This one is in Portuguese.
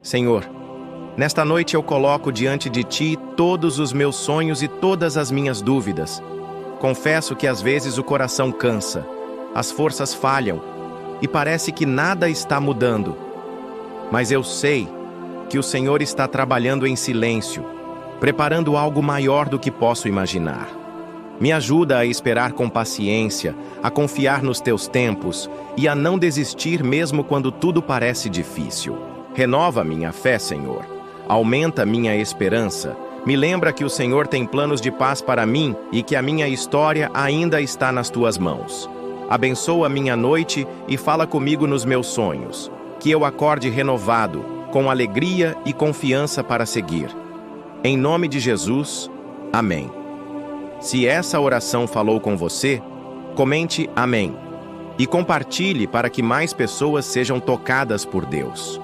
Senhor, nesta noite eu coloco diante de Ti todos os meus sonhos e todas as minhas dúvidas. Confesso que às vezes o coração cansa, as forças falham e parece que nada está mudando. Mas eu sei que o Senhor está trabalhando em silêncio, preparando algo maior do que posso imaginar. Me ajuda a esperar com paciência, a confiar nos Teus tempos e a não desistir mesmo quando tudo parece difícil. Renova minha fé, Senhor. Aumenta minha esperança. Me lembra que o Senhor tem planos de paz para mim e que a minha história ainda está nas Tuas mãos. Abençoa minha noite e fala comigo nos meus sonhos. Que eu acorde renovado, com alegria e confiança para seguir. Em nome de Jesus, amém. Se essa oração falou com você, comente amém. E compartilhe para que mais pessoas sejam tocadas por Deus.